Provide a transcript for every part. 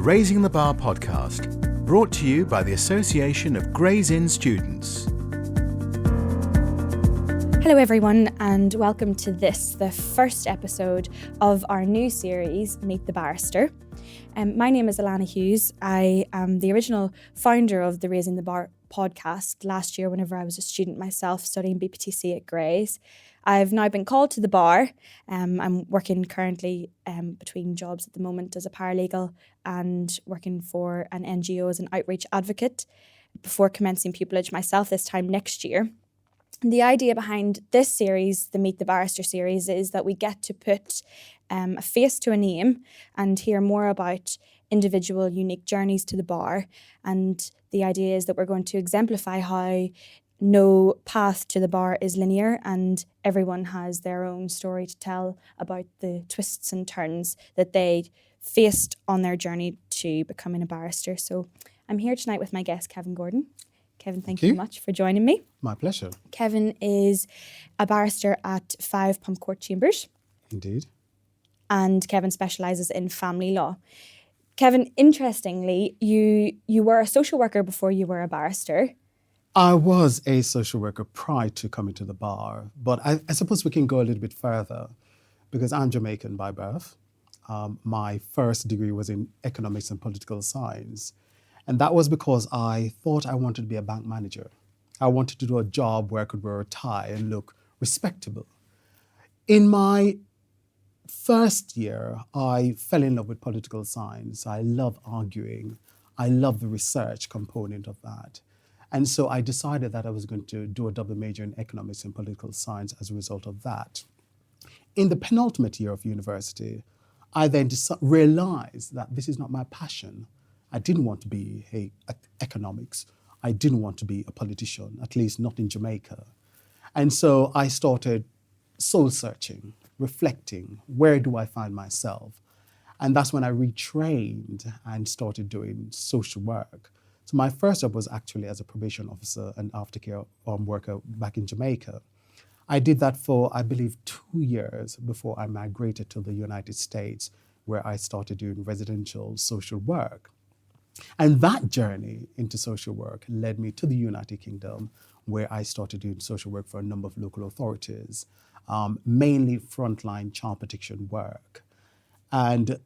Raising the Bar podcast, brought to you by the Association of Gray's Inn Students. Hello everyone, and welcome to the first episode of our new series, Meet the Barrister. My name is Alana Hughes. I am the original founder of the Raising the Bar podcast last year whenever I was a student myself studying BPTC at Gray's. I've now been called to the bar. I'm working currently between jobs at the moment as a paralegal and working for an NGO as an outreach advocate before commencing pupillage myself this time next year. And the idea behind this series, the Meet the Barrister series, is that we get to put a face to a name and hear more about individual unique journeys to the bar. And the idea is that we're going to exemplify how no path to the bar is linear and everyone has their own story to tell about the twists and turns that they faced on their journey to becoming a barrister. So I'm here tonight with my guest, Kevin Gordon. Kevin, thank you very much for joining me. My pleasure. Kevin is a barrister at 5 Pump Court Chambers. Indeed. And Kevin specialises in family law. Kevin, interestingly, you were a social worker before you were a barrister. I was a social worker prior to coming to the bar, but I suppose we can go a little bit further because I'm Jamaican by birth. My first degree was in economics and political science. And that was because I thought I wanted to be a bank manager. I wanted to do a job where I could wear a tie and look respectable. In my first year, I fell in love with political science. I love arguing. I love the research component of that. And so I decided that I was going to do a double major in economics and political science as a result of that. In the penultimate year of university, I then realized that this is not my passion. I didn't want to be economics. I didn't want to be a politician, at least not in Jamaica. And so I started soul searching, reflecting, where do I find myself? And that's when I retrained and started doing social work. So my first job was actually as a probation officer and aftercare worker back in Jamaica. I did that for, I believe, 2 years before I migrated to the United States, where I started doing residential social work. And that journey into social work led me to the United Kingdom, where I started doing social work for a number of local authorities, mainly frontline child protection work. And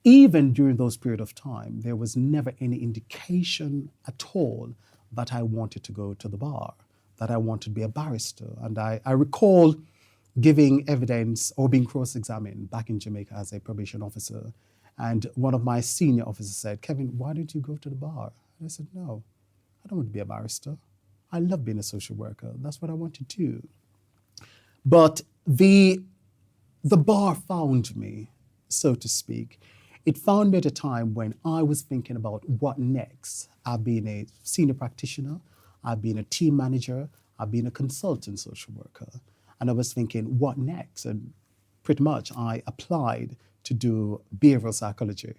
even during those period of time, there was never any indication at all that I wanted to go to the bar, that I wanted to be a barrister. And I recall giving evidence or being cross-examined back in Jamaica as a probation officer. And one of my senior officers said, "Kevin, why don't you go to the bar?" And I said, "No, I don't want to be a barrister. I love being a social worker. That's what I want to do." But the bar found me, so to speak. It found me at a time when I was thinking about what next. I've been a senior practitioner, I've been a team manager, I've been a consultant social worker. And I was thinking, what next? And pretty much I applied to do behavioral psychology.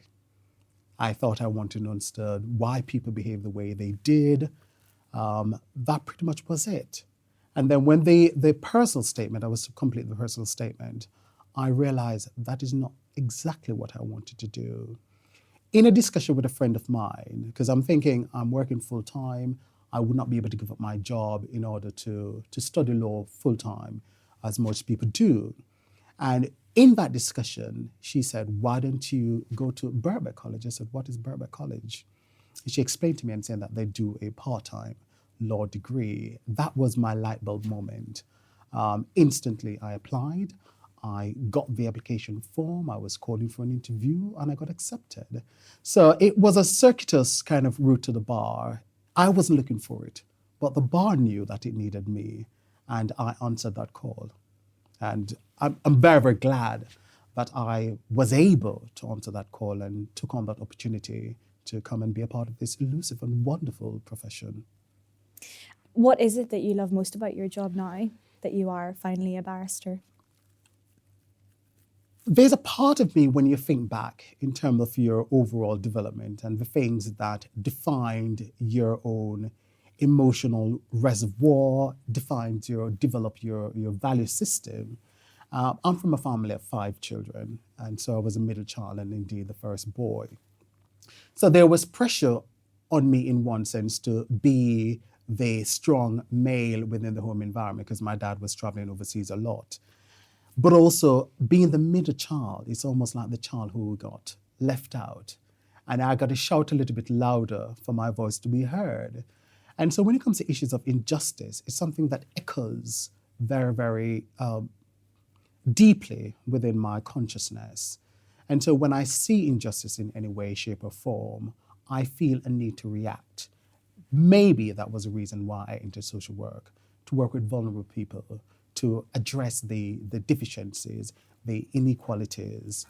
I thought I wanted to understand why people behave the way they did. That pretty much was it. And then when the personal statement, I was to complete the personal statement, I realized that is not exactly what I wanted to do. In a discussion with a friend of mine, because I'm thinking I'm working full time, I would not be able to give up my job in order to study law full time, as most people do. And in that discussion, she said, "Why don't you go to Birkbeck College?" I said, "What is Birkbeck College?" And she explained to me and said that they do a part-time law degree. That was my light bulb moment. Instantly, I applied. I got the application form. I was called in for an interview and I got accepted. So it was a circuitous kind of route to the bar. I wasn't looking for it, but the bar knew that it needed me and I answered that call. And I'm very, very glad that I was able to answer that call and took on that opportunity to come and be a part of this elusive and wonderful profession. What is it that you love most about your job now, that you are finally a barrister? There's a part of me when you think back in terms of your overall development and the things that defined your own emotional reservoir, develop your value system. I'm from a family of 5 children, and so I was a middle child and indeed the first boy. So there was pressure on me in one sense to be the strong male within the home environment because my dad was traveling overseas a lot. But also being the middle child, it's almost like the child who got left out. And I got to shout a little bit louder for my voice to be heard. And so when it comes to issues of injustice, it's something that echoes very, very deeply within my consciousness. And so when I see injustice in any way, shape, or form, I feel a need to react. Maybe that was the reason why I entered social work, to work with vulnerable people, to address the deficiencies, the inequalities,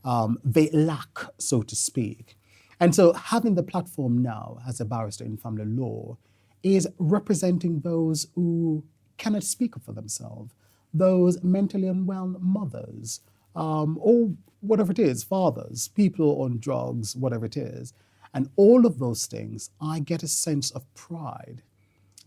the lack, so to speak. And so having the platform now as a barrister in family law is representing those who cannot speak up for themselves, those mentally unwell mothers, or whatever it is, fathers, people on drugs, whatever it is. And all of those things, I get a sense of pride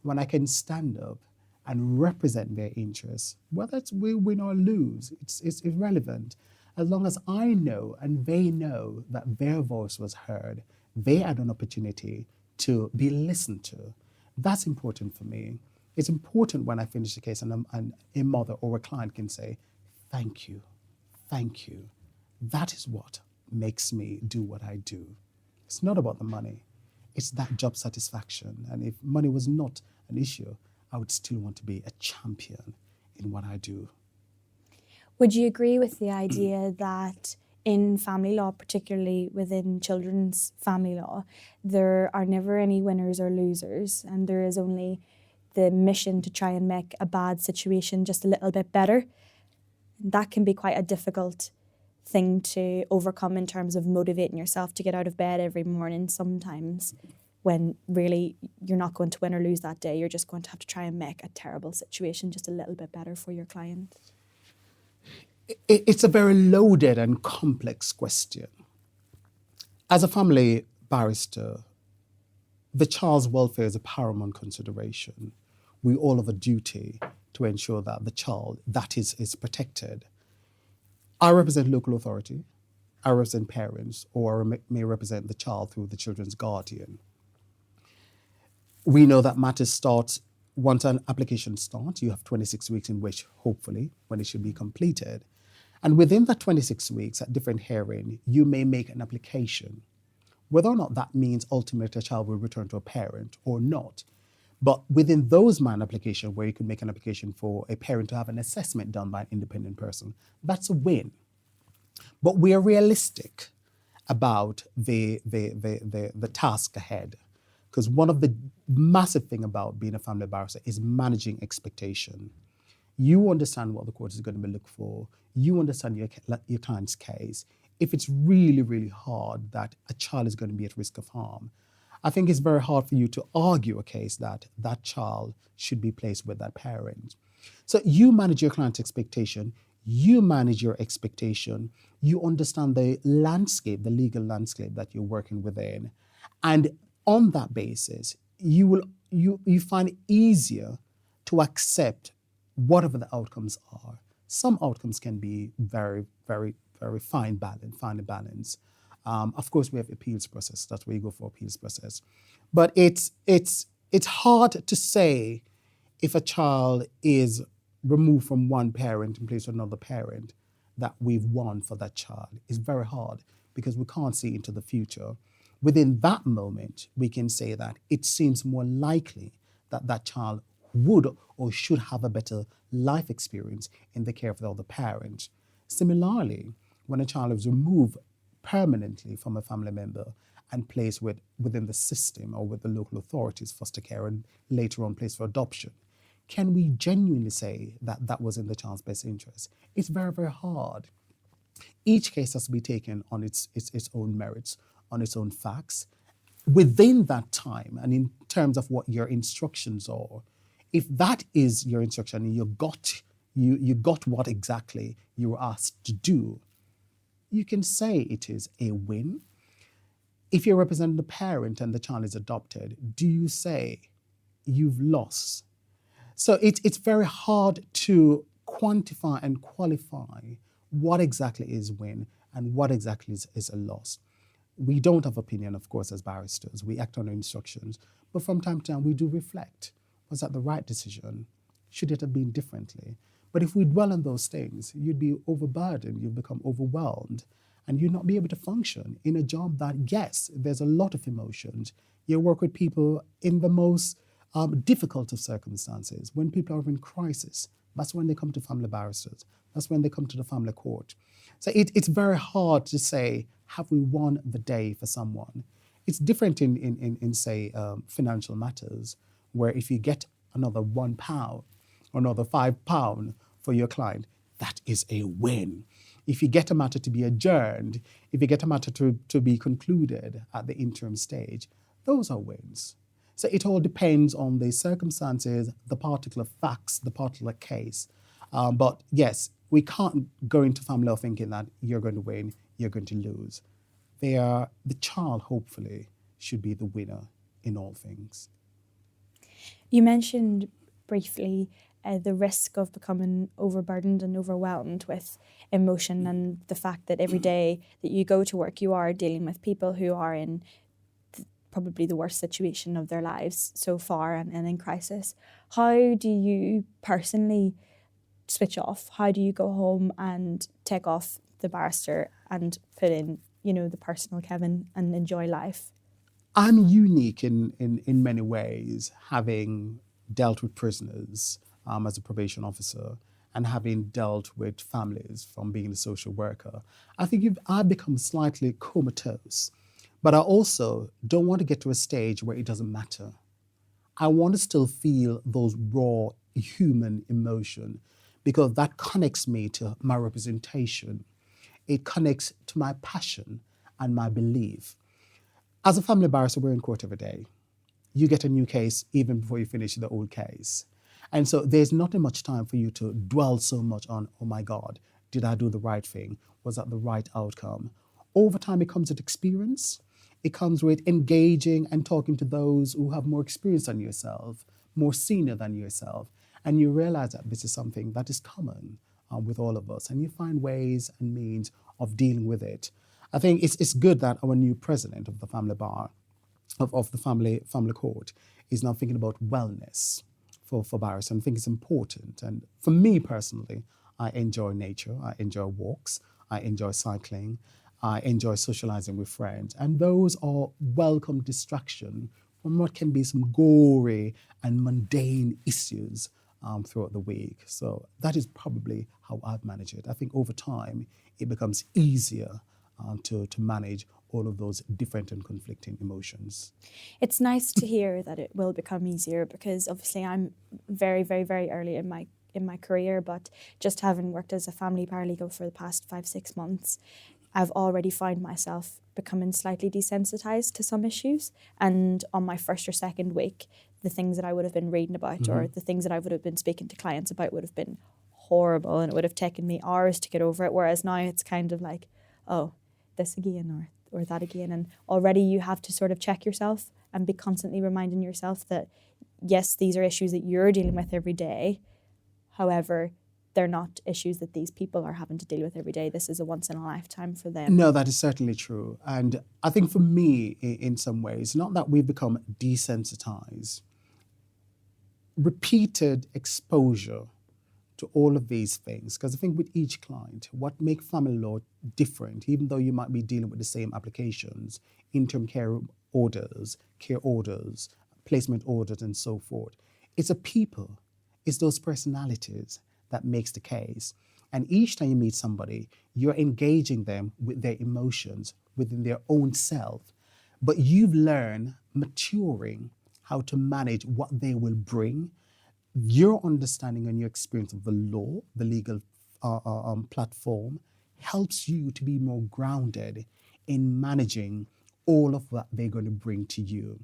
when I can stand up and represent their interests. Whether it's we win or lose, it's irrelevant. As long as I know and they know that their voice was heard, they had an opportunity to be listened to. That's important for me. It's important when I finish the case and a mother or a client can say, thank you, thank you. That is what makes me do what I do. It's not about the money. It's that job satisfaction. And if money was not an issue, I would still want to be a champion in what I do. Would you agree with the idea that in family law, particularly within children's family law, there are never any winners or losers, and there is only the mission to try and make a bad situation just a little bit better? That can be quite a difficult thing to overcome in terms of motivating yourself to get out of bed every morning sometimes, when really you're not going to win or lose that day. You're just going to have to try and make a terrible situation just a little bit better for your client. It's a very loaded and complex question. As a family barrister, the child's welfare is a paramount consideration. We all have a duty to ensure that the child, that is protected. I represent local authority, I represent parents, or I may represent the child through the children's guardian. We know that matters start once an application starts. You have 26 weeks in which, hopefully, when it should be completed. And within that 26 weeks, at different hearing, you may make an application. Whether or not that means ultimately a child will return to a parent or not. But within those application where you could make an application for a parent to have an assessment done by an independent person, that's a win. But we are realistic about the task ahead. Because one of the massive thing about being a family barrister is managing expectation. You understand what the court is going to be looking for. You understand your client's case. If it's really, really hard that a child is going to be at risk of harm, I think it's very hard for you to argue a case that that child should be placed with that parent. So you manage your client's expectation, you manage your expectation, you understand the landscape, the legal landscape that you're working within. And on that basis, you find it easier to accept whatever the outcomes are. Some outcomes can be very, very, very fine balance. Of course, we have appeals process. That's where you go for appeals process. But it's hard to say if a child is removed from one parent and placed with another parent that we've won for that child. It's very hard because we can't see into the future. Within that moment, we can say that it seems more likely that that child would or should have a better life experience in the care of the other parent. Similarly, when a child is removed permanently from a family member and placed within the system or with the local authorities, foster care, and later on placed for adoption, can we genuinely say that that was in the child's best interest? It's very, very hard. Each case has to be taken on its own merits, on its own facts. Within that time, and in terms of what your instructions are, if that is your instruction and you got what exactly you were asked to do, you can say it is a win. If you're representing the parent and the child is adopted, do you say you've lost? So it's very hard to quantify and qualify what exactly is win and what exactly is a loss. we don't have opinion, of course, as barristers. We act on our instructions. But from time to time, we do reflect. Was that the right decision? Should it have been differently? But if we dwell on those things, you'd be overburdened, you'd become overwhelmed, and you'd not be able to function in a job that, yes, there's a lot of emotions. You work with people in the most difficult of circumstances. When people are in crisis, that's when they come to family barristers. That's when they come to the family court. So it's very hard to say, have we won the day for someone? It's different in say, financial matters, where if you get another £1 or another £5 for your client, that is a win. If you get a matter to be adjourned, if you get a matter to be concluded at the interim stage, those are wins. So it all depends on the circumstances, the particular facts, the particular case. But yes, we can't go into family law thinking that you're going to win, you're going to lose. The child, hopefully, should be the winner in all things. You mentioned briefly the risk of becoming overburdened and overwhelmed with emotion, and the fact that every day that you go to work, you are dealing with people who are in probably the worst situation of their lives so far and in crisis. How do you personally switch off? How do you go home and take off the barrister and put in, the personal Kevin and enjoy life? I'm unique in many ways, having dealt with prisoners as a probation officer and having dealt with families from being a social worker. I think I've become slightly comatose, but I also don't want to get to a stage where it doesn't matter. I want to still feel those raw human emotion, because that connects me to my representation. It connects to my passion and my belief. As a family barrister, we're in court every day. You get a new case even before you finish the old case. And so there's not much time for you to dwell so much on, oh my God, did I do the right thing? Was that the right outcome? Over time, it comes with experience. It comes with engaging and talking to those who have more experience than yourself, more senior than yourself. And you realize that this is something that is common with all of us. And you find ways and means of dealing with it. I think it's good that our new president of the family bar, of the family court, is now thinking about wellness for barristers. I think it's important. And for me personally, I enjoy nature. I enjoy walks. I enjoy cycling. I enjoy socializing with friends. And those are welcome distraction from what can be some gory and mundane issues throughout the week. So that is probably how I've managed it. I think over time, it becomes easier to manage all of those different and conflicting emotions. It's nice to hear that it will become easier, because obviously I'm very, very, very early in my career, but just having worked as a family paralegal for the past 5-6 months, I've already found myself becoming slightly desensitized to some issues. And on my first or second week, the things that I would have been reading about or the things that I would have been speaking to clients about would have been horrible, and it would have taken me hours to get over it. Whereas now it's kind of like, oh, this again or that again. And already you have to sort of check yourself and be constantly reminding yourself that, yes, these are issues that you're dealing with every day. However, they're not issues that these people are having to deal with every day. This is a once in a lifetime for them. No, that is certainly true. And I think for me, in some ways, not that we've become desensitized, repeated exposure to all of these things, because I think with each client, what makes family law different, even though you might be dealing with the same applications, interim care orders, placement orders, and so forth, it's a people, it's those personalities that makes the case. And each time you meet somebody, you're engaging them with their emotions within their own self, but you've learned, maturing, how to manage what they will bring. Your understanding and your experience of the law, the legal platform, helps you to be more grounded in managing all of what they're going to bring to you.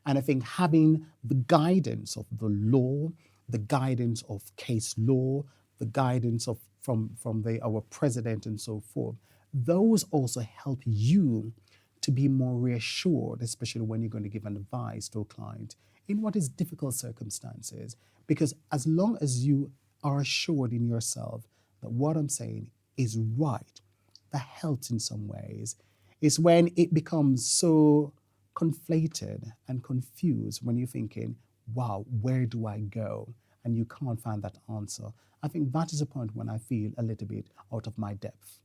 And I think having the guidance of the law, the guidance of case law, the guidance of from our president and so forth, those also help you to be more reassured, especially when you're going to give an advice to a client in what is difficult circumstances. Because as long as you are assured in yourself that what I'm saying is right, that helps in some ways. It's when it becomes so conflated and confused when you're thinking, wow, where do I go? And you can't find that answer. I think that is a point when I feel a little bit out of my depth.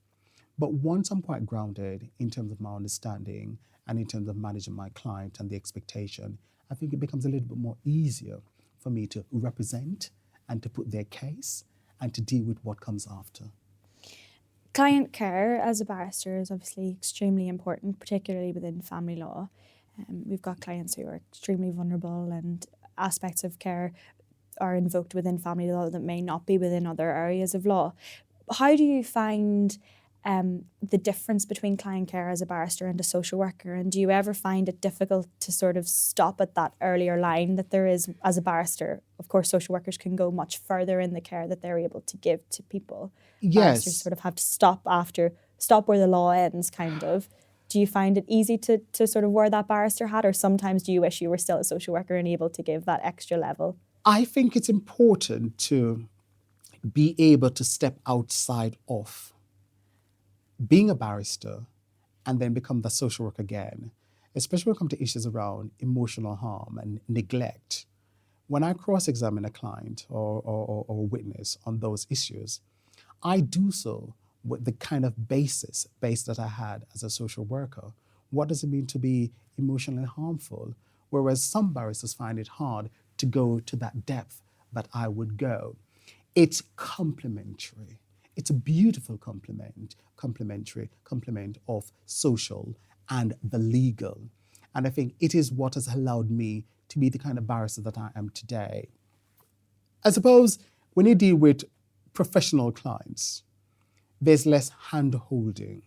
But once I'm quite grounded in terms of my understanding and in terms of managing my client and the expectation, I think it becomes a little bit more easier for me to represent and to put their case and to deal with what comes after. Client care as a barrister is obviously extremely important, particularly within family law. We've got clients who are extremely vulnerable, and aspects of care are invoked within family law that may not be within other areas of law. How do you find the difference between client care as a barrister and a social worker? And do you ever find it difficult to sort of stop at that earlier line that there is as a barrister? Of course, social workers can go much further in the care that they're able to give to people. Barristers Yes. sort of have to stop where the law ends, kind of. Do you find it easy to sort of wear that barrister hat, or sometimes do you wish you were still a social worker and able to give that extra level? I think it's important to be able to step outside of being a barrister and then become the social worker again, especially when it comes to issues around emotional harm and neglect. When I cross-examine a client or a witness on those issues, I do so with the kind of base that I had as a social worker. What does it mean to be emotionally harmful? Whereas some barristers find it hard to go to that depth that I would go. It's complementary. It's a beautiful complement of social and the legal. And I think it is what has allowed me to be the kind of barrister that I am today. I suppose when you deal with professional clients, there's less hand-holding.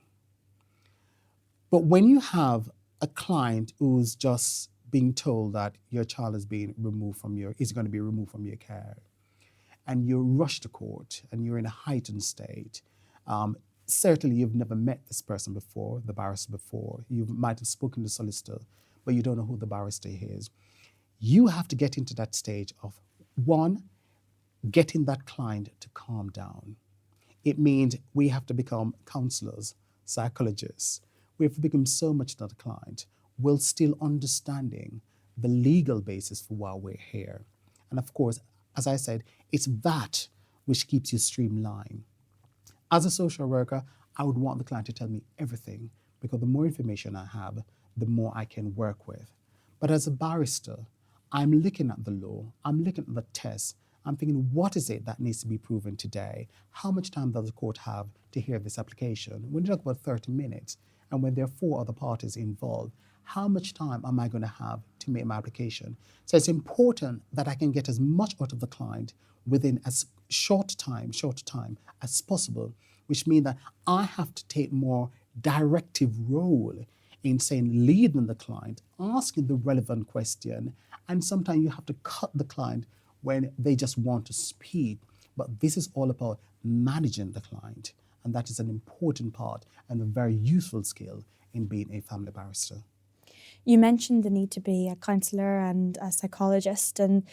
But when you have a client who's just being told that your child is going to be removed from your care, and you rush to court and you're in a heightened state, certainly you've never met this person before, the barrister before, you might have spoken to the solicitor, but you don't know who the barrister is. You have to get into that stage of, one, getting that client to calm down. It means we have to become counselors, psychologists. We have to become so much to the client while still understanding the legal basis for why we're here. And of course, as I said, it's that which keeps you streamlined. As a social worker, I would want the client to tell me everything, because the more information I have, the more I can work with. But as a barrister, I'm looking at the law, I'm looking at the tests, I'm thinking, what is it that needs to be proven today? How much time does the court have to hear this application? When you talk about 30 minutes, and when there are 4 other parties involved, how much time am I going to have to make my application? So it's important that I can get as much out of the client within as short time as possible, which means that I have to take more directive role in saying, leading the client, asking the relevant question, and sometimes you have to cut the client when they just want to speak. But this is all about managing the client, and that is an important part and a very useful skill in being a family barrister. You mentioned the need to be a counsellor and a psychologist, and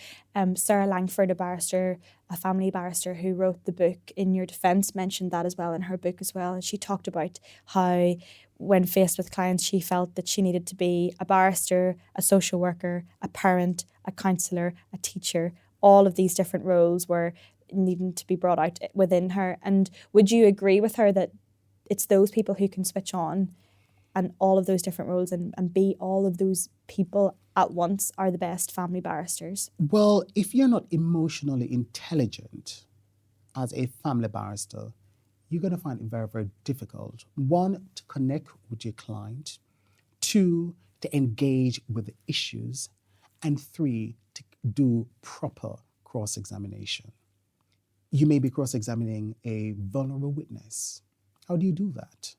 Sarah Langford, a family barrister who wrote the book In Your Defence, mentioned that as well in her book as well. And she talked about how when faced with clients, she felt that she needed to be a barrister, a social worker, a parent, a counsellor, a teacher. All of these different roles were needing to be brought out within her. And would you agree with her that it's those people who can switch on and all of those different roles and be all of those people at once are the best family barristers? Well, if you're not emotionally intelligent as a family barrister, you're going to find it very, very difficult. 1, to connect with your client. 2, to engage with the issues. And 3, to do proper cross-examination. You may be cross-examining a vulnerable witness. How do you do that?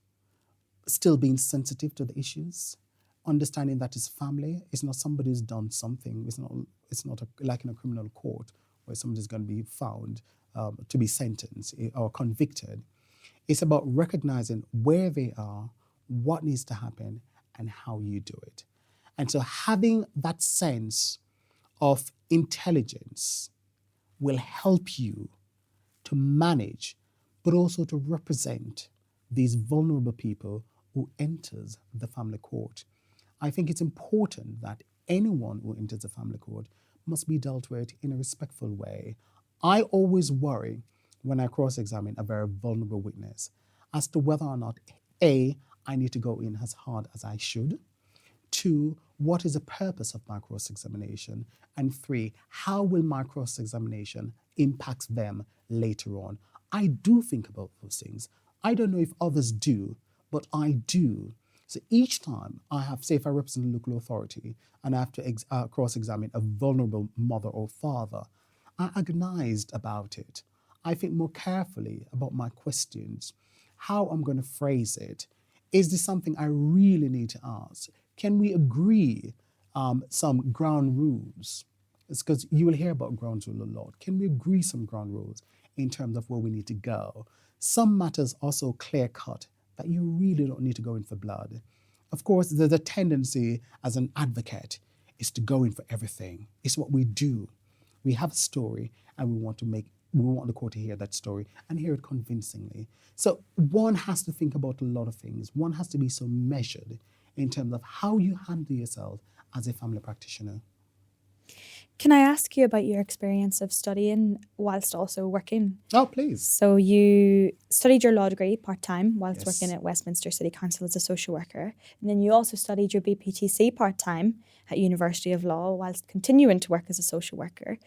Still being sensitive to the issues, understanding that his family is not somebody who's done something. It's not like in a criminal court where somebody's going to be found to be sentenced or convicted. It's about recognizing where they are, what needs to happen, and how you do it. And so having that sense of intelligence will help you to manage, but also to represent these vulnerable people who enters the family court. I think it's important that anyone who enters the family court must be dealt with in a respectful way. I always worry when I cross-examine a very vulnerable witness as to whether or not, A, I need to go in as hard as I should, 2, what is the purpose of my cross-examination, and 3, how will my cross-examination impact them later on. I do think about those things. I don't know if others do, but I do. So each time I have, say if I represent a local authority and I have to cross-examine a vulnerable mother or father, I agonized about it. I think more carefully about my questions, how I'm going to phrase it. Is this something I really need to ask? Can we agree some ground rules? It's because you will hear about ground rule a lot. Can we agree some ground rules in terms of where we need to go? Some matters are so clear-cut that you really don't need to go in for blood. Of course, there's a tendency as an advocate is to go in for everything. It's what we do. We have a story and we want the court to hear that story and hear it convincingly. So one has to think about a lot of things. One has to be so measured in terms of how you handle yourself as a family practitioner. Can I ask you about your experience of studying whilst also working? Oh, please. So you studied your law degree part-time whilst Yes. working at Westminster City Council as a social worker. And then you also studied your BPTC part-time at University of Law whilst continuing to work as a social worker.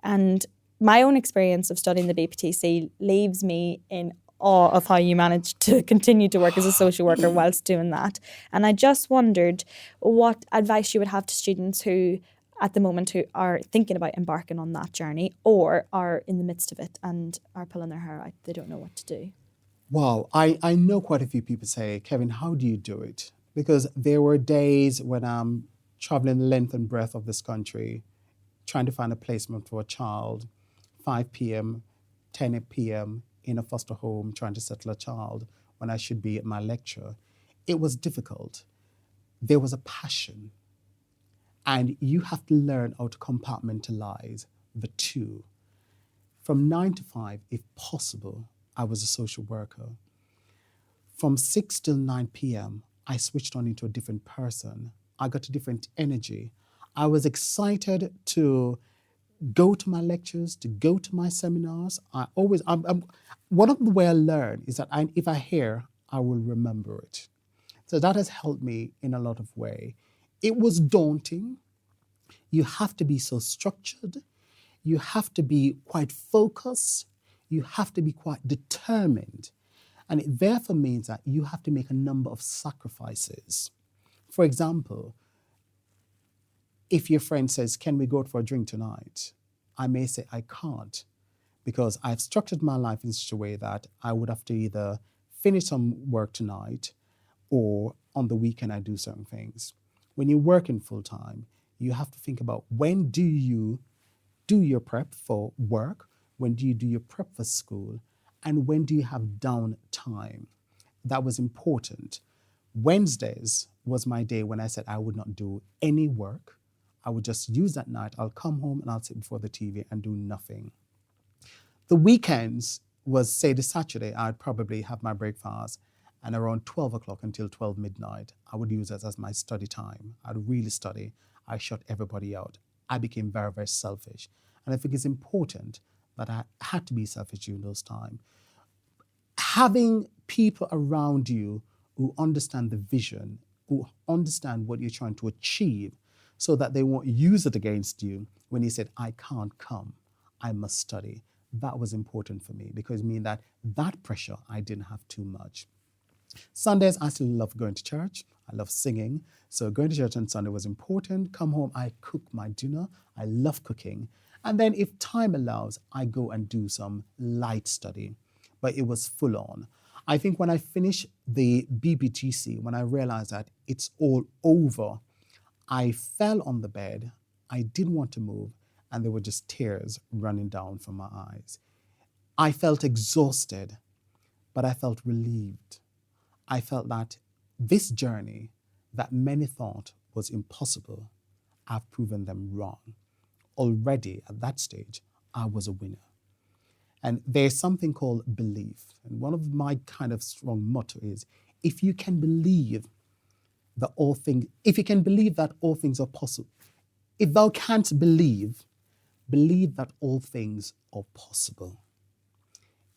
And my own experience of studying the BPTC leaves me in awe of how you managed to continue to work as a social worker whilst doing that. And I just wondered what advice you would have to students who at the moment who are thinking about embarking on that journey or are in the midst of it and are pulling their hair out. They don't know what to do. Wow, I know quite a few people say, Kevin, how do you do it? Because there were days when I'm traveling the length and breadth of this country, trying to find a placement for a child, 5 p.m., 10 p.m., in a foster home, trying to settle a child when I should be at my lecture. It was difficult. There was a passion. And you have to learn how to compartmentalize the two. From 9 to 5, if possible, I was a social worker. From 6 till 9 p.m., I switched on into a different person. I got a different energy. I was excited to go to my lectures, to go to my seminars. One of the way I learn is that if I hear, I will remember it. So that has helped me in a lot of ways. It was daunting. You have to be so structured. You have to be quite focused. You have to be quite determined. And it therefore means that you have to make a number of sacrifices. For example, if your friend says, can we go out for a drink tonight? I may say, I can't, because I've structured my life in such a way that I would have to either finish some work tonight or on the weekend I do certain things. When you're working full-time, you have to think about when do you do your prep for work, when do you do your prep for school, and when do you have downtime. That was important. Wednesdays was my day when I said I would not do any work. I would just use that night. I'll come home and I'll sit before the TV and do nothing. The weekends was, say, the Saturday, I'd probably have my breakfast, and around 12 o'clock until 12 midnight, I would use it as my study time. I'd really study. I shut everybody out. I became very, very selfish. And I think it's important that I had to be selfish during those times. Having people around you who understand the vision, who understand what you're trying to achieve, so that they won't use it against you when you said, I can't come, I must study. That was important for me because it means that pressure, I didn't have too much. Sundays, I still love going to church. I love singing. So going to church on Sunday was important. Come home, I cook my dinner. I love cooking. And then if time allows, I go and do some light study. But it was full on. I think when I finished the BPTC, when I realized that it's all over, I fell on the bed. I didn't want to move. And there were just tears running down from my eyes. I felt exhausted, but I felt relieved. I felt that this journey that many thought was impossible, I've proven them wrong. Already at that stage, I was a winner. And there's something called belief. And one of my kind of strong motto is, if you can believe that all things, if you can believe that all things are possible, if thou canst believe, believe that all things are possible.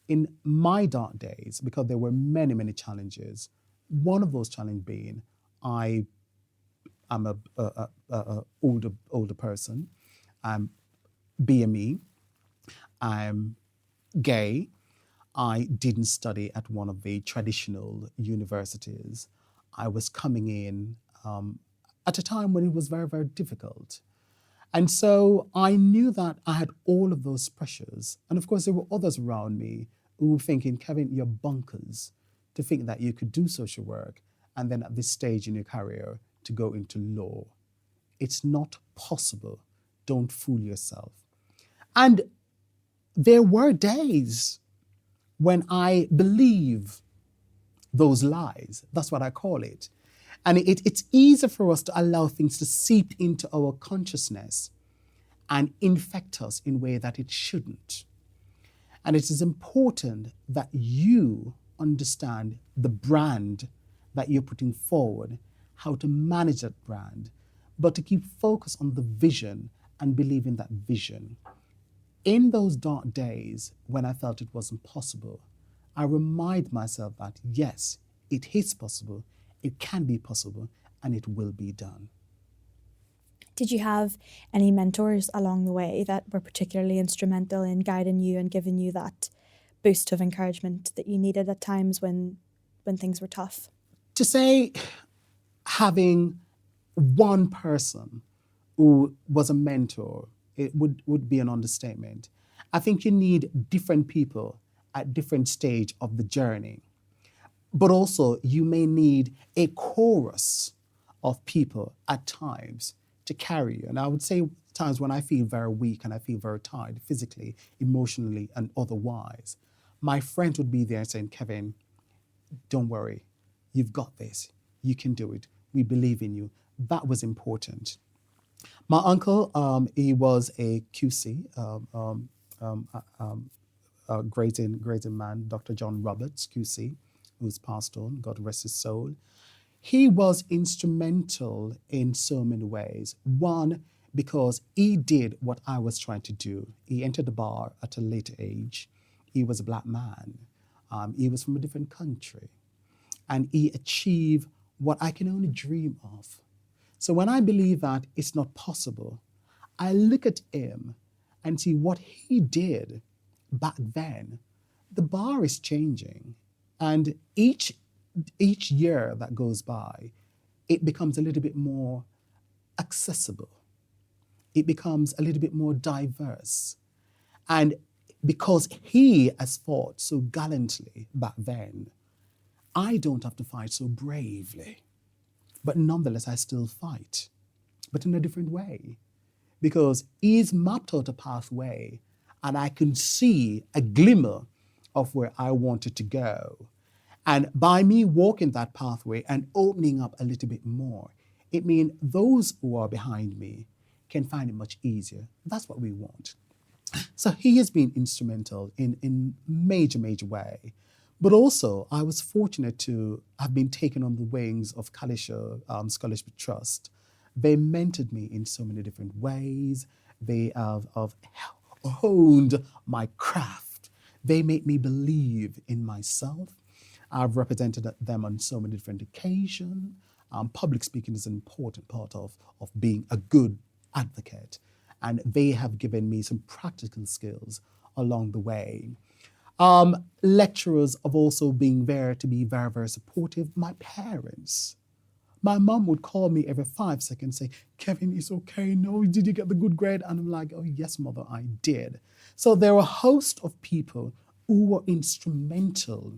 In my dark days, because there were many, many challenges, one of those challenges being I am a older person, I'm BME, I'm gay, I didn't study at one of the traditional universities. I was coming in at a time when it was very, very difficult. And so I knew that I had all of those pressures. And of course, there were others around me who were thinking, Kevin, you're bonkers to think that you could do social work and then at this stage in your career to go into law. It's not possible. Don't fool yourself. And there were days when I believe those lies. That's what I call it. And it's easy for us to allow things to seep into our consciousness and infect us in a way that it shouldn't. And it is important that you understand the brand that you're putting forward, how to manage that brand, but to keep focused on the vision and believe in that vision. In those dark days when I felt it wasn't possible, I remind myself that yes, it is possible, it can be possible, and it will be done. Did you have any mentors along the way that were particularly instrumental in guiding you and giving you that boost of encouragement that you needed at times when things were tough? To say having one person who was a mentor, it would be an understatement. I think you need different people at different stage of the journey. But also you may need a chorus of people at times to carry you. And I would say times when I feel very weak and I feel very tired physically, emotionally, and otherwise, my friend would be there saying, Kevin, don't worry, you've got this, you can do it, we believe in you. That was important. My uncle, he was a QC, grazing man, Dr. John Roberts, QC, who's passed on, God rest his soul. He was instrumental in so many ways. One, because he did what I was trying to do. He entered the bar at a later age. He was a black man. He was from a different country. And he achieved what I can only dream of. So when I believe that it's not possible, I look at him and see what he did back then. The bar is changing. And each year that goes by, it becomes a little bit more accessible. It becomes a little bit more diverse. And because he has fought so gallantly back then, I don't have to fight so bravely. But nonetheless, I still fight, but in a different way. Because he's mapped out a pathway and I can see a glimmer of where I wanted to go. And by me walking that pathway and opening up a little bit more, it means those who are behind me can find it much easier. That's what we want. So he has been instrumental in major, major way. But also, I was fortunate to have been taken on the wings of Kalisha Scholarship Trust. They mentored me in so many different ways. They have honed my craft. They made me believe in myself. I've represented them on so many different occasions. Public speaking is an important part of being a good advocate. And they have given me some practical skills along the way. Lecturers have also been there to be very, very supportive. My parents. My mum would call me every 5 seconds, say, Kevin, it's okay. No, did you get the good grade? And I'm like, oh, yes, mother, I did. So there are a host of people who were instrumental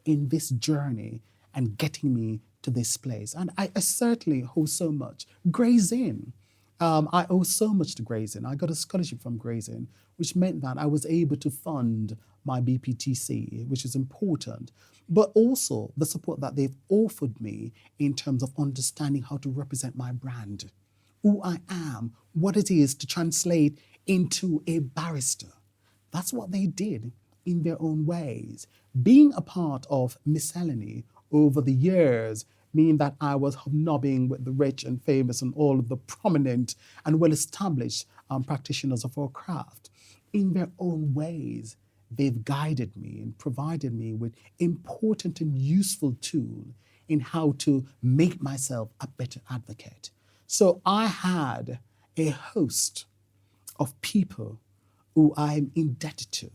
in this journey and getting me to this place. And I certainly owe so much. Gray's Inn. I owe so much to Gray's Inn. I got a scholarship from Gray's Inn, which meant that I was able to fund my BPTC, which is important, but also the support that they've offered me in terms of understanding how to represent my brand, who I am, what it is to translate into a barrister. That's what they did in their own ways. Being a part of Miscellany over the years, meaning that I was hobnobbing with the rich and famous and all of the prominent and well-established practitioners of our craft. In their own ways, they've guided me and provided me with important and useful tools in how to make myself a better advocate. So I had a host of people who I'm indebted to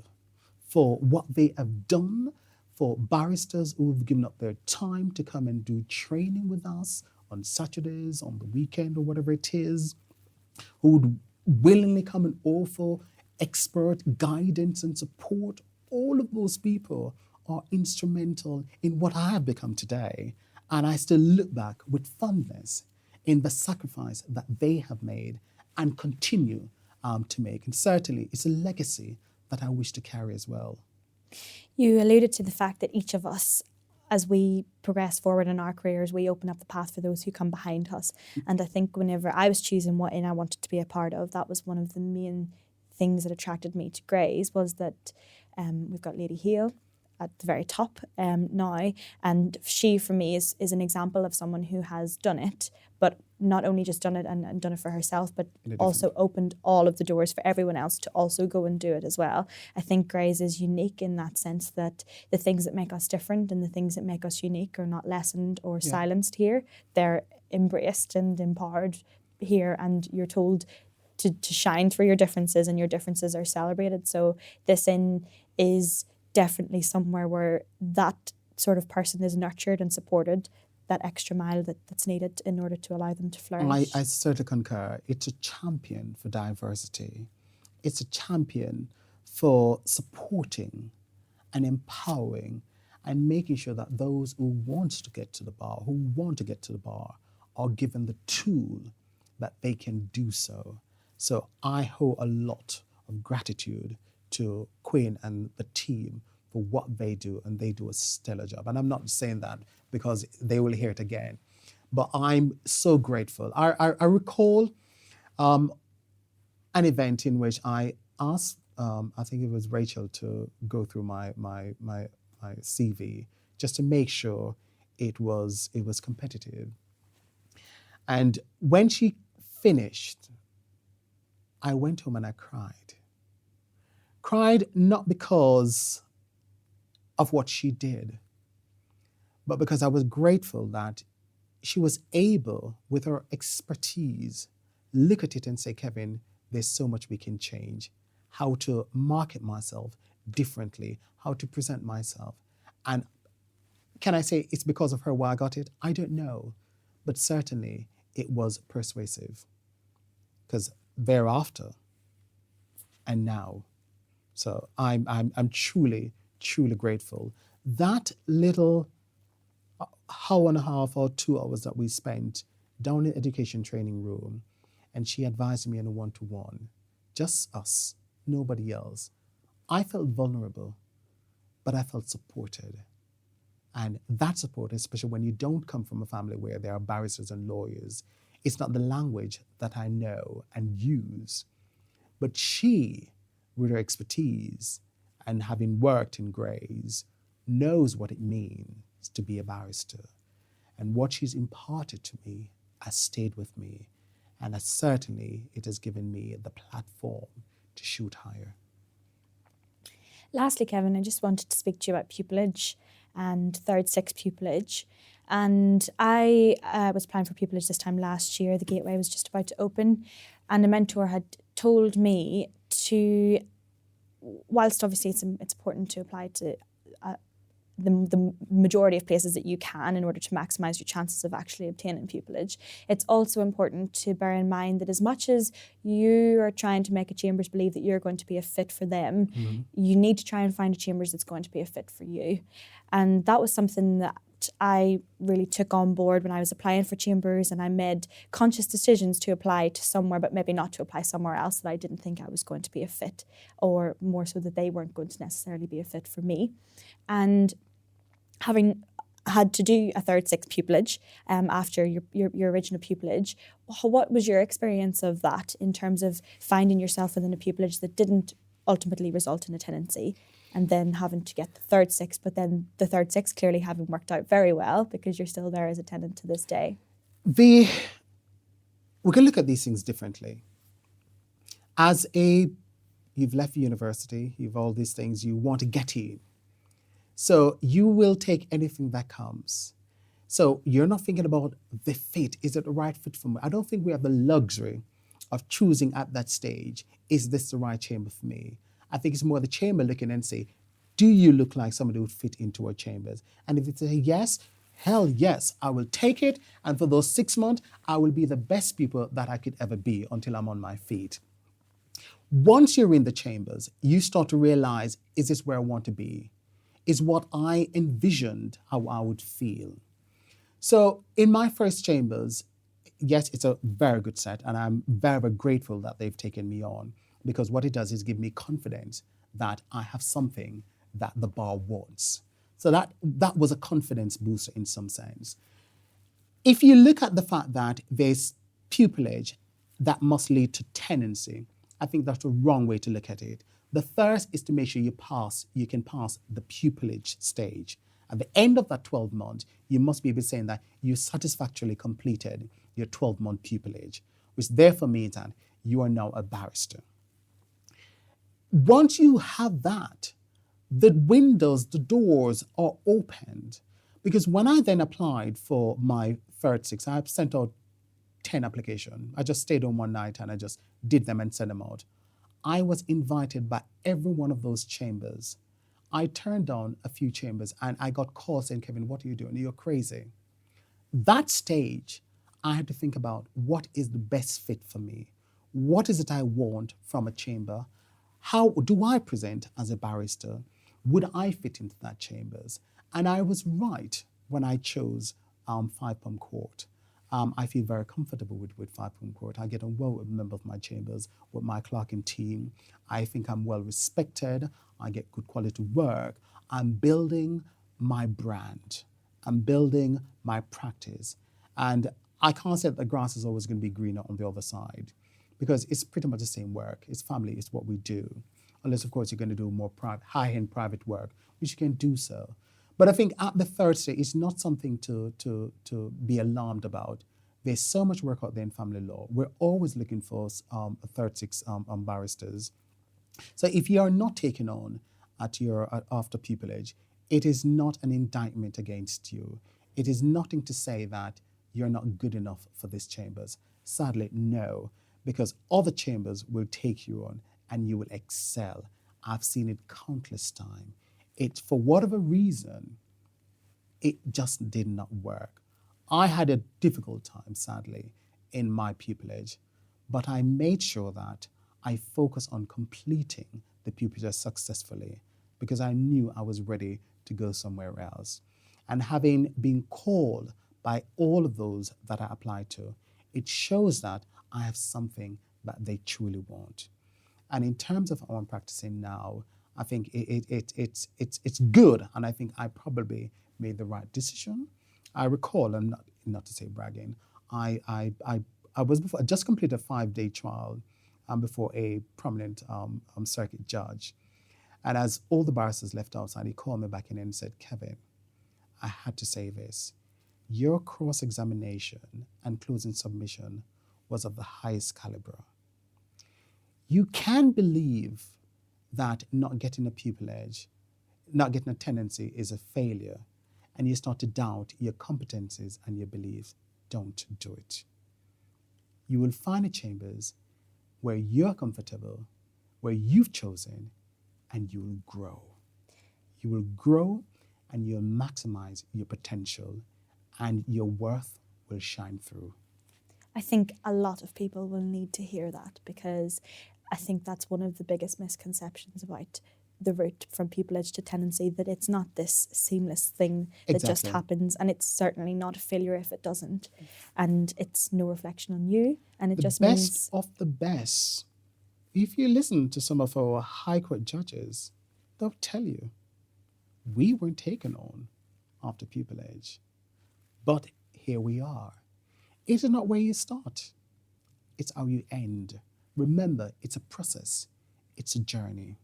for what they have done, for barristers who've given up their time to come and do training with us on Saturdays, on the weekend, or whatever it is, who would willingly come and offer expert guidance and support. All of those people are instrumental in what I have become today. And I still look back with fondness in the sacrifice that they have made and continue to make. And certainly it's a legacy that I wish to carry as well. You alluded to the fact that each of us, as we progress forward in our careers, we open up the path for those who come behind us. And I think whenever I was choosing what inn I wanted to be a part of, that was one of the main things that attracted me to Gray's, was that we've got Lady Heal at the very top now, and she for me is an example of someone who has done it, but not only just done it and done it for herself, but also opened all of the doors for everyone else to also go and do it as well. I think Gray's is unique in that sense, that the things that make us different and the things that make us unique are not lessened or silenced here. They're embraced and empowered here, and you're told to shine through your differences, and your differences are celebrated. So this inn is definitely somewhere where that sort of person is nurtured and supported, that extra mile that's needed in order to allow them to flourish. I certainly concur. It's a champion for diversity. It's a champion for supporting and empowering and making sure that those who want to get to the bar, are given the tool that they can do so. So I owe a lot of gratitude to Queen and the team for what they do, and they do a stellar job. And I'm not saying that because they will hear it again, but I'm so grateful. I recall an event in which I asked, I think it was Rachel, to go through my CV just to make sure it was competitive. And when she finished, I went home and I cried. Cried not because of what she did, but because I was grateful that she was able, with her expertise, look at it and say, Kevin, there's so much we can change. How to market myself differently, how to present myself. And can I say it's because of her why I got it? I don't know, but certainly it was persuasive. Because thereafter and now, so I'm truly grateful. That little hour and a half or 2 hours that we spent down in the education training room, and she advised me in a one-to-one, just us, nobody else. I felt vulnerable, but I felt supported. And that support, especially when you don't come from a family where there are barristers and lawyers, it's not the language that I know and use. But she, with her expertise and having worked in Gray's, knows what it means to be a barrister. And what she's imparted to me has stayed with me. And it has given me the platform to shoot higher. Lastly, Kevin, I just wanted to speak to you about pupillage and third six pupillage. And I was applying for pupillage this time last year. The gateway was just about to open, and a mentor had told me to, whilst obviously it's important to apply to the majority of places that you can in order to maximise your chances of actually obtaining pupillage, it's also important to bear in mind that as much as you are trying to make a chambers believe that you're going to be a fit for them, you need to try and find a chambers that's going to be a fit for you. And that was something that I really took on board when I was applying for chambers, and I made conscious decisions to apply to somewhere but maybe not to apply somewhere else that I didn't think I was going to be a fit, or more so that they weren't going to necessarily be a fit for me. And having had to do a third six pupillage after your original pupillage, what was your experience of that in terms of finding yourself within a pupillage that didn't ultimately result in a tenancy? and then having to get the third six, but then the third six clearly haven't worked out very well because you're still there as a tenant to this day. We can look at these things differently. You've left university, you've all these things, you want to get in. So you will take anything that comes. So you're not thinking about the fit. Is it the right fit for me? I don't think we have the luxury of choosing at that stage, is this the right chamber for me? I think it's more the chamber looking and say, do you look like somebody who would fit into our chambers? And if it's a yes, hell yes, I will take it. And for those 6 months, I will be the best people that I could ever be until I'm on my feet. Once you're in the chambers, you start to realize, is this where I want to be? Is what I envisioned how I would feel? So in my first chambers, yes, it's a very good set, and I'm very, very grateful that they've taken me on, because what it does is give me confidence that I have something that the bar wants. So that was a confidence booster in some sense. If you look at the fact that there's pupillage that must lead to tenancy, I think that's the wrong way to look at it. The first is to make sure you can pass the pupillage stage. At the end of that 12 months, you must be able to say that you satisfactorily completed your 12-month pupillage, which therefore means that you are now a barrister. Once you have that, the windows, the doors are opened. Because when I then applied for my third six, I sent out 10 applications. I just stayed on one night and I just did them and sent them out. I was invited by every one of those chambers. I turned down a few chambers and I got calls saying, Kevin, what are you doing? You're crazy. That stage, I had to think about what is the best fit for me? What is it I want from a chamber? How do I present as a barrister? Would I fit into that chambers? And I was right when I chose Five Palm Court. I feel very comfortable with Five Palm Court. I get on well with members of my chambers, with my clerking team. I think I'm well respected. I get good quality work. I'm building my brand. I'm building my practice. And I can't say that the grass is always going to be greener on the other side, because it's pretty much the same work. It's family, it's what we do. Unless, of course, you're going to do more high-end private work, which you can do so. But I think at the third stage, it's not something to be alarmed about. There's so much work out there in family law. We're always looking for a third six barristers. So if you are not taken on after pupillage, it is not an indictment against you. It is nothing to say that you're not good enough for these chambers. Sadly, no, because other chambers will take you on and you will excel. I've seen it countless times. For whatever reason, it just did not work. I had a difficult time, sadly, in my pupillage, but I made sure that I focused on completing the pupillage successfully, because I knew I was ready to go somewhere else. And having been called by all of those that I applied to, it shows that I have something that they truly want. And in terms of how I'm practicing now, I think it's good, and I think I probably made the right decision. I recall, and not to say bragging, I was I just completed a 5-day trial before a prominent circuit judge, and as all the barristers left outside, he called me back in and said, Kevin, I had to say this. Your cross-examination and closing submission was of the highest caliber. You can believe that not getting a pupillage, not getting a tenancy is a failure, and you start to doubt your competencies and your beliefs. Don't do it. You will find a chambers where you're comfortable, where you've chosen, and you will grow. You will grow and you'll maximize your potential, and your worth will shine through. I think a lot of people will need to hear that, because I think that's one of the biggest misconceptions about the route from pupillage to tenancy, that it's not this seamless thing that just happens, and it's certainly not a failure if it doesn't, and it's no reflection on you, and it just means... The best of the best. If you listen to some of our High Court judges, they'll tell you, we weren't taken on after pupillage, but here we are. It is not where you start, it's how you end. Remember, it's a process, it's a journey.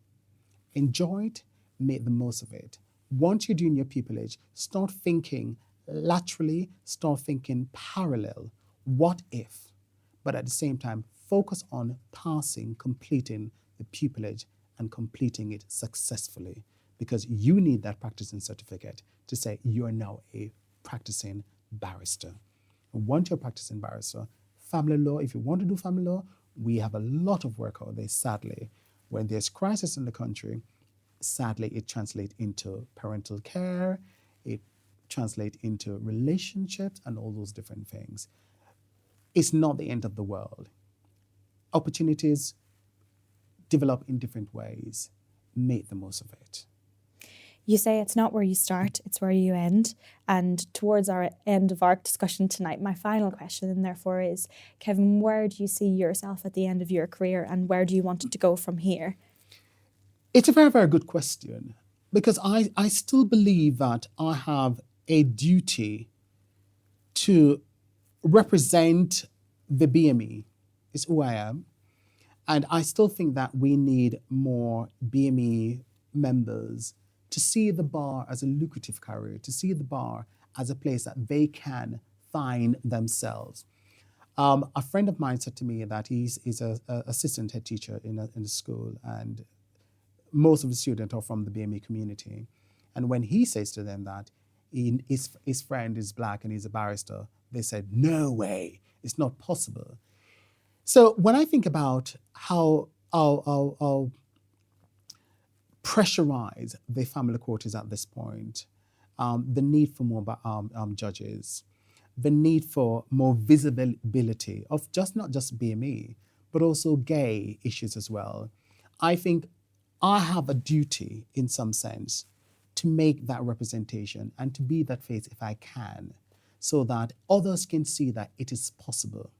Enjoy it, make the most of it. Once you're doing your pupillage, start thinking laterally, start thinking parallel. What if? But at the same time, focus on passing, completing the pupillage and completing it successfully, because you need that practicing certificate to say you are now a practicing barrister. And once you're a practicing barrister, family law, if you want to do family law, we have a lot of work out there, sadly. When there's crisis in the country, sadly, it translates into parental care, it translates into relationships and all those different things. It's not the end of the world. Opportunities develop in different ways. Make the most of it. You say it's not where you start, it's where you end. And towards our end of our discussion tonight, my final question, and therefore, is, Kevin, where do you see yourself at the end of your career and where do you want it to go from here? It's a very, very good question, because I still believe that I have a duty to represent the BME. It's who I am. And I still think that we need more BME members to see the bar as a lucrative career, to see the bar as a place that they can find themselves. A friend of mine said to me that he's an assistant head teacher in a school, and most of the students are from the BME community. And when he says to them that his friend is black and he's a barrister, they said, no way, it's not possible. So when I think about how pressurized the family court is at this point, the need for more judges, the need for more visibility of not just BME, but also gay issues as well. I think I have a duty, in some sense, to make that representation and to be that face if I can, so that others can see that it is possible.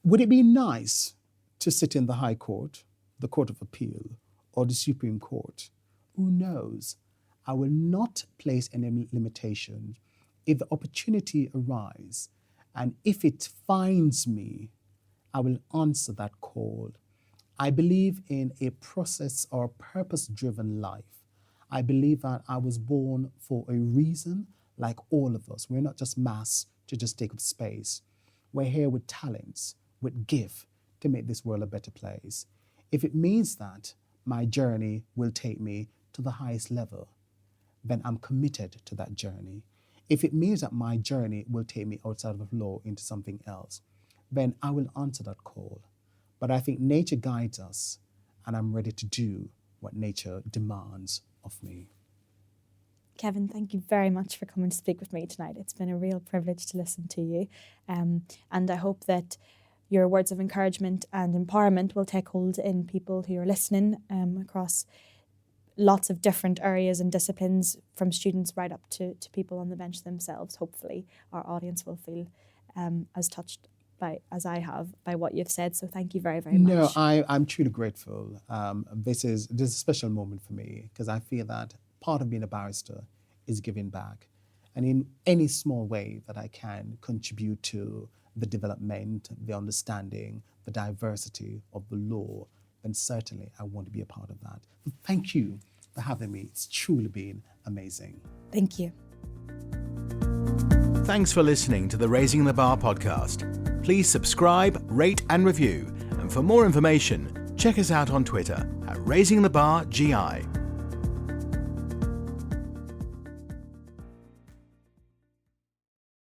Would it be nice to sit in the High Court, the Court of Appeal, or the Supreme Court? Who knows? I will not place any limitation. If the opportunity arises, and if it finds me, I will answer that call. I believe in a process or purpose-driven life. I believe that I was born for a reason, like all of us. We're not just mass to just take up space. We're here with talents, with gift, to make this world a better place. If it means that my journey will take me to the highest level, then I'm committed to that journey. If it means that my journey will take me outside of law into something else, then I will answer that call. But I think nature guides us, and I'm ready to do what nature demands of me. Kevin, thank you very much for coming to speak with me tonight. It's been a real privilege to listen to you. And I hope that your words of encouragement and empowerment will take hold in people who are listening across lots of different areas and disciplines, from students right up to people on the bench themselves. Hopefully our audience will feel as touched as I have by what you've said. So thank you very, very much. No, I'm truly grateful. This is a special moment for me, because I feel that part of being a barrister is giving back. And in any small way that I can contribute to the development, the understanding, the diversity of the law, then certainly I want to be a part of that. But thank you for having me. It's truly been amazing. Thank you. Thanks for listening to the Raising the Bar podcast. Please subscribe, rate and review. And for more information, check us out on Twitter at RaisingTheBarGI.